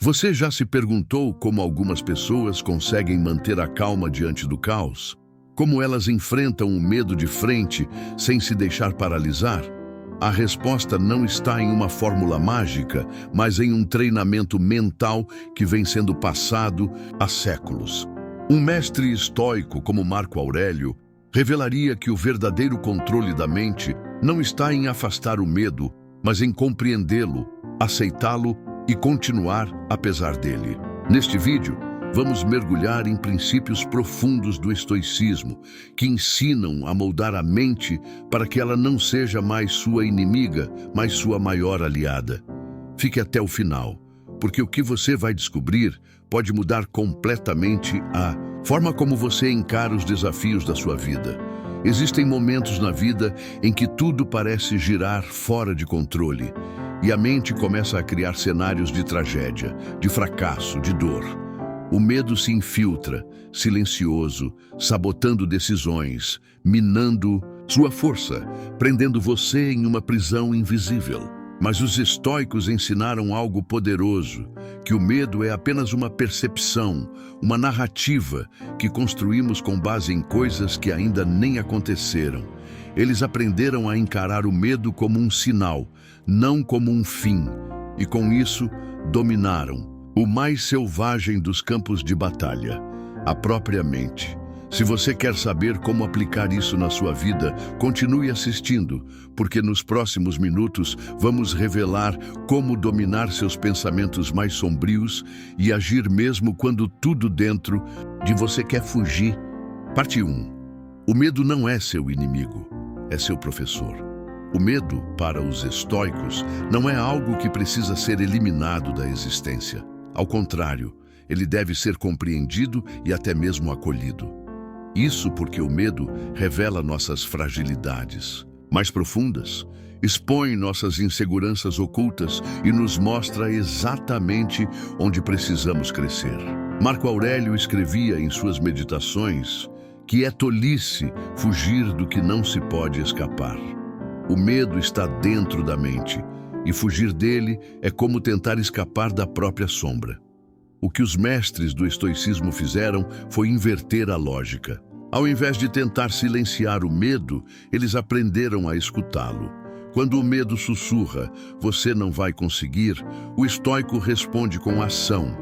Você já se perguntou como algumas pessoas conseguem manter a calma diante do caos? Como elas enfrentam o medo de frente sem se deixar paralisar? A resposta não está em uma fórmula mágica, mas em um treinamento mental que vem sendo passado há séculos. Um mestre estoico como Marco Aurélio revelaria que o verdadeiro controle da mente não está em afastar o medo, mas em compreendê-lo, aceitá-lo e continuar apesar dele. Neste vídeo, vamos mergulhar em princípios profundos do estoicismo, que ensinam a moldar a mente para que ela não seja mais sua inimiga, mas sua maior aliada. Fique até o final, porque o que você vai descobrir pode mudar completamente a forma como você encara os desafios da sua vida. Existem momentos na vida em que tudo parece girar fora de controle, e a mente começa a criar cenários de tragédia, de fracasso, de dor. O medo se infiltra, silencioso, sabotando decisões, minando sua força, prendendo você em uma prisão invisível. Mas os estoicos ensinaram algo poderoso, que o medo é apenas uma percepção, uma narrativa que construímos com base em coisas que ainda nem aconteceram. Eles aprenderam a encarar o medo como um sinal, não como um fim, e com isso dominaram o mais selvagem dos campos de batalha, a própria mente. Se você quer saber como aplicar isso na sua vida, continue assistindo, porque nos próximos minutos vamos revelar como dominar seus pensamentos mais sombrios e agir mesmo quando tudo dentro de você quer fugir. Parte 1. O medo não é seu inimigo, é seu professor. O medo, para os estoicos, não é algo que precisa ser eliminado da existência. Ao contrário, ele deve ser compreendido e até mesmo acolhido. Isso porque o medo revela nossas fragilidades mais profundas, expõe nossas inseguranças ocultas e nos mostra exatamente onde precisamos crescer. Marco Aurélio escrevia em suas meditações que é tolice fugir do que não se pode escapar. O medo está dentro da mente, e fugir dele é como tentar escapar da própria sombra. O que os mestres do estoicismo fizeram foi inverter a lógica. Ao invés de tentar silenciar o medo, eles aprenderam a escutá-lo. Quando o medo sussurra, você não vai conseguir, o estoico responde com ação.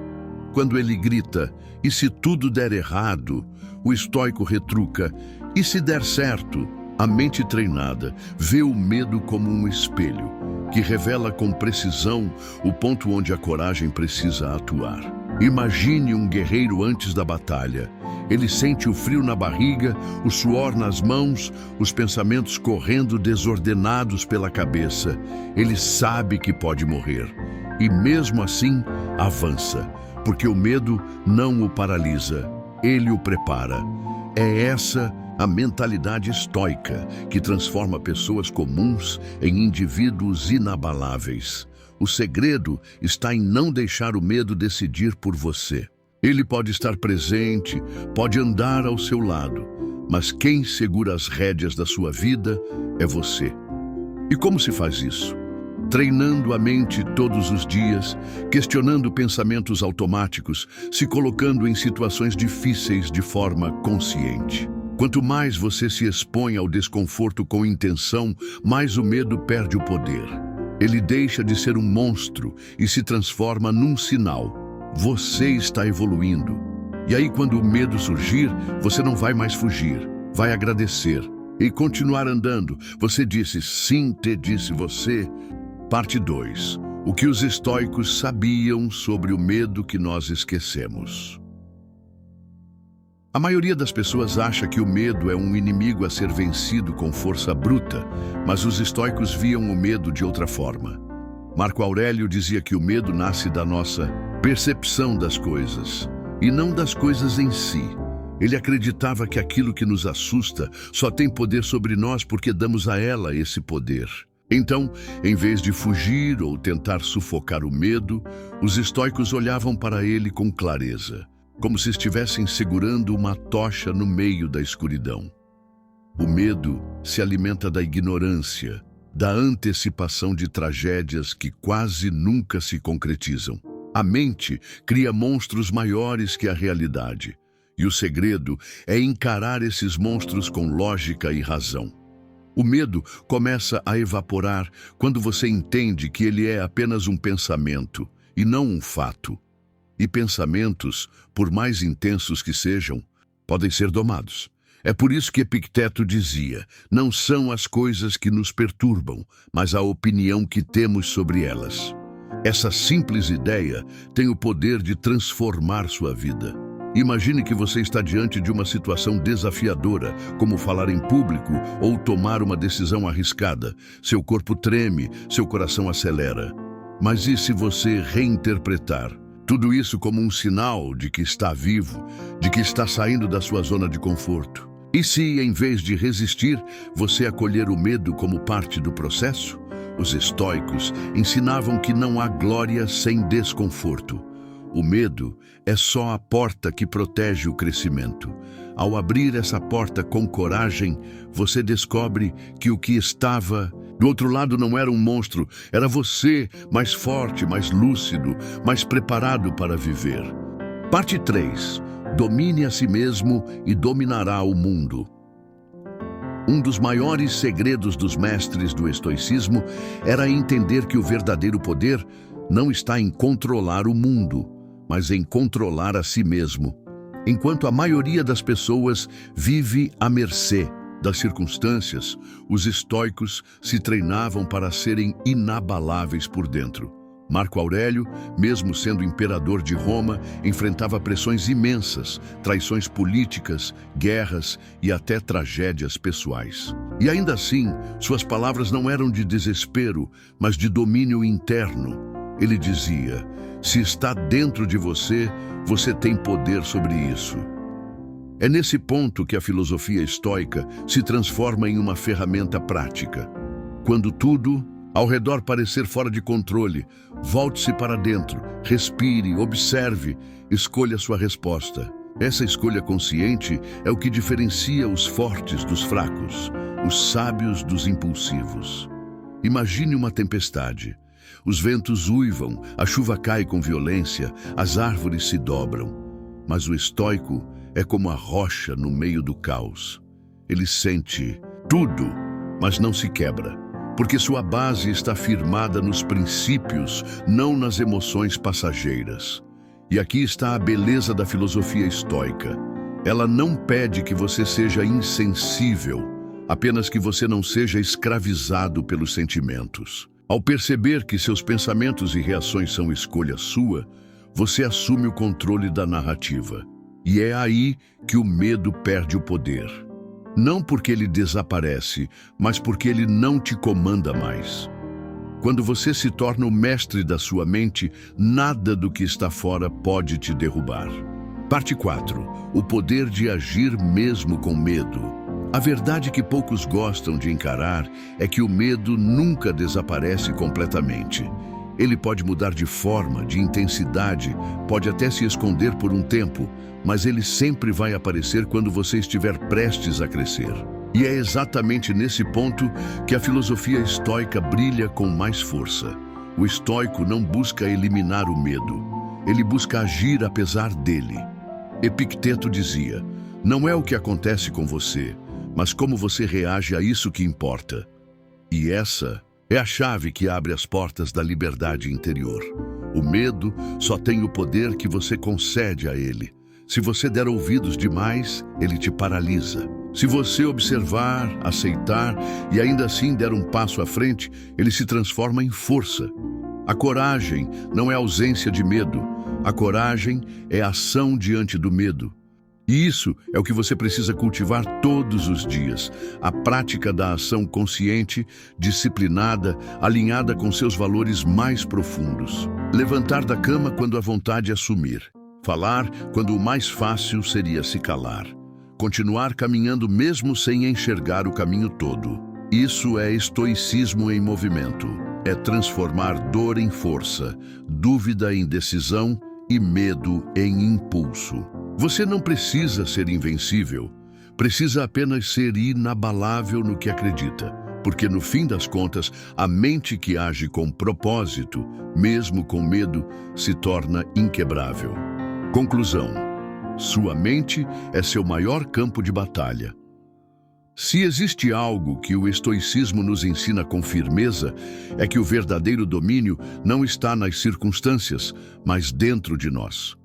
Quando ele grita, e se tudo der errado, o estoico retruca, e se der certo? A mente treinada vê o medo como um espelho, que revela com precisão o ponto onde a coragem precisa atuar. Imagine um guerreiro antes da batalha. Ele sente o frio na barriga, o suor nas mãos, os pensamentos correndo desordenados pela cabeça. Ele sabe que pode morrer. E mesmo assim, avança, porque o medo não o paralisa, ele o prepara. É essa a mentalidade estoica que transforma pessoas comuns em indivíduos inabaláveis. O segredo está em não deixar o medo decidir por você. Ele pode estar presente, pode andar ao seu lado, mas quem segura as rédeas da sua vida é você. E como se faz isso? Treinando a mente todos os dias, questionando pensamentos automáticos, se colocando em situações difíceis de forma consciente. Quanto mais você se expõe ao desconforto com intenção, mais o medo perde o poder. Ele deixa de ser um monstro e se transforma num sinal. Você está evoluindo. E aí, quando o medo surgir, você não vai mais fugir, vai agradecer e continuar andando. Você disse, sim, disse você. Parte 2. O que os estoicos sabiam sobre o medo que nós esquecemos. A maioria das pessoas acha que o medo é um inimigo a ser vencido com força bruta, mas os estoicos viam o medo de outra forma. Marco Aurélio dizia que o medo nasce da nossa percepção das coisas, e não das coisas em si. Ele acreditava que aquilo que nos assusta só tem poder sobre nós porque damos a ela esse poder. Então, em vez de fugir ou tentar sufocar o medo, os estoicos olhavam para ele com clareza, como se estivessem segurando uma tocha no meio da escuridão. O medo se alimenta da ignorância, da antecipação de tragédias que quase nunca se concretizam. A mente cria monstros maiores que a realidade. E o segredo é encarar esses monstros com lógica e razão. O medo começa a evaporar quando você entende que ele é apenas um pensamento e não um fato. E pensamentos, por mais intensos que sejam, podem ser domados. É por isso que Epicteto dizia: não são as coisas que nos perturbam, mas a opinião que temos sobre elas. Essa simples ideia tem o poder de transformar sua vida. Imagine que você está diante de uma situação desafiadora, como falar em público ou tomar uma decisão arriscada. Seu corpo treme, seu coração acelera. Mas e se você reinterpretar tudo isso como um sinal de que está vivo, de que está saindo da sua zona de conforto? E se, em vez de resistir, você acolher o medo como parte do processo? Os estoicos ensinavam que não há glória sem desconforto. O medo é só a porta que protege o crescimento. Ao abrir essa porta com coragem, você descobre que o que estava do outro lado não era um monstro, era você, mais forte, mais lúcido, mais preparado para viver. Parte 3. Domine a si mesmo e dominará o mundo. Um dos maiores segredos dos mestres do estoicismo era entender que o verdadeiro poder não está em controlar o mundo, mas em controlar a si mesmo. Enquanto a maioria das pessoas vive à mercê das circunstâncias, os estoicos se treinavam para serem inabaláveis por dentro. Marco Aurélio, mesmo sendo imperador de Roma, enfrentava pressões imensas, traições políticas, guerras e até tragédias pessoais. E ainda assim, suas palavras não eram de desespero, mas de domínio interno. Ele dizia: se está dentro de você, você tem poder sobre isso. É nesse ponto que a filosofia estoica se transforma em uma ferramenta prática. Quando tudo ao redor parecer fora de controle, volte-se para dentro, respire, observe, escolha sua resposta. Essa escolha consciente é o que diferencia os fortes dos fracos, os sábios dos impulsivos. Imagine uma tempestade. Os ventos uivam, a chuva cai com violência, as árvores se dobram. Mas o estoico é como a rocha no meio do caos. Ele sente tudo, mas não se quebra, porque sua base está firmada nos princípios, não nas emoções passageiras. E aqui está a beleza da filosofia estoica. Ela não pede que você seja insensível, apenas que você não seja escravizado pelos sentimentos. Ao perceber que seus pensamentos e reações são escolha sua, você assume o controle da narrativa. E é aí que o medo perde o poder. Não porque ele desaparece, mas porque ele não te comanda mais. Quando você se torna o mestre da sua mente, nada do que está fora pode te derrubar. Parte 4. O poder de agir mesmo com medo. A verdade que poucos gostam de encarar é que o medo nunca desaparece completamente. Ele pode mudar de forma, de intensidade, pode até se esconder por um tempo, mas ele sempre vai aparecer quando você estiver prestes a crescer. E é exatamente nesse ponto que a filosofia estoica brilha com mais força. O estoico não busca eliminar o medo, ele busca agir apesar dele. Epicteto dizia: não é o que acontece com você, mas como você reage a isso que importa. E essa é a chave que abre as portas da liberdade interior. O medo só tem o poder que você concede a ele. Se você der ouvidos demais, ele te paralisa. Se você observar, aceitar e ainda assim der um passo à frente, ele se transforma em força. A coragem não é ausência de medo. A coragem é ação diante do medo. E isso é o que você precisa cultivar todos os dias. A prática da ação consciente, disciplinada, alinhada com seus valores mais profundos. Levantar da cama quando a vontade assumir. Falar quando o mais fácil seria se calar. Continuar caminhando mesmo sem enxergar o caminho todo. Isso é estoicismo em movimento. É transformar dor em força, dúvida em decisão e medo em impulso. Você não precisa ser invencível, precisa apenas ser inabalável no que acredita. porque no fim das contas, a mente que age com propósito, mesmo com medo, se torna inquebrável. Conclusão: sua mente é seu maior campo de batalha. Se existe algo que o estoicismo nos ensina com firmeza, é que o verdadeiro domínio não está nas circunstâncias, mas dentro de nós.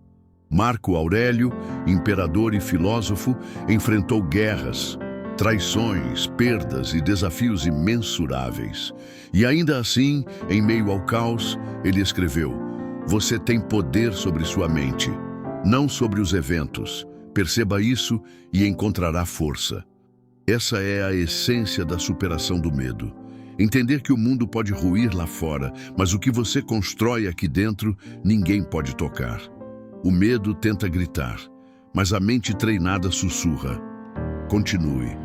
Marco Aurélio, imperador e filósofo, enfrentou guerras, traições, perdas e desafios imensuráveis. E ainda assim, em meio ao caos, ele escreveu: "Você tem poder sobre sua mente, não sobre os eventos. Perceba isso e encontrará força." Essa é a essência da superação do medo. Entender que o mundo pode ruir lá fora, mas o que você constrói aqui dentro, ninguém pode tocar. O medo tenta gritar, mas a mente treinada sussurra: "Continue."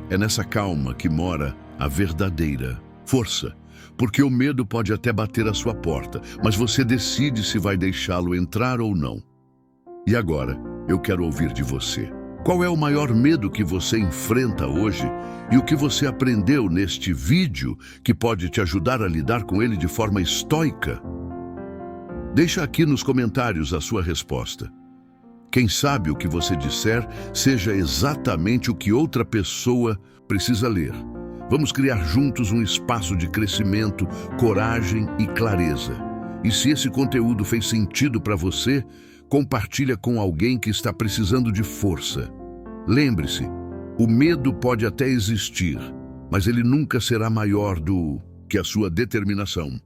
É nessa calma que mora a verdadeira força, porque o medo pode até bater à sua porta, mas você decide se vai deixá-lo entrar ou não. E agora, eu quero ouvir de você. Qual é o maior medo que você enfrenta hoje e o que você aprendeu neste vídeo que pode te ajudar a lidar com ele de forma estoica? Deixa aqui nos comentários a sua resposta. Quem sabe o que você disser seja exatamente o que outra pessoa precisa ler. Vamos criar juntos um espaço de crescimento, coragem e clareza. E se esse conteúdo fez sentido para você, compartilha com alguém que está precisando de força. Lembre-se, o medo pode até existir, mas ele nunca será maior do que a sua determinação.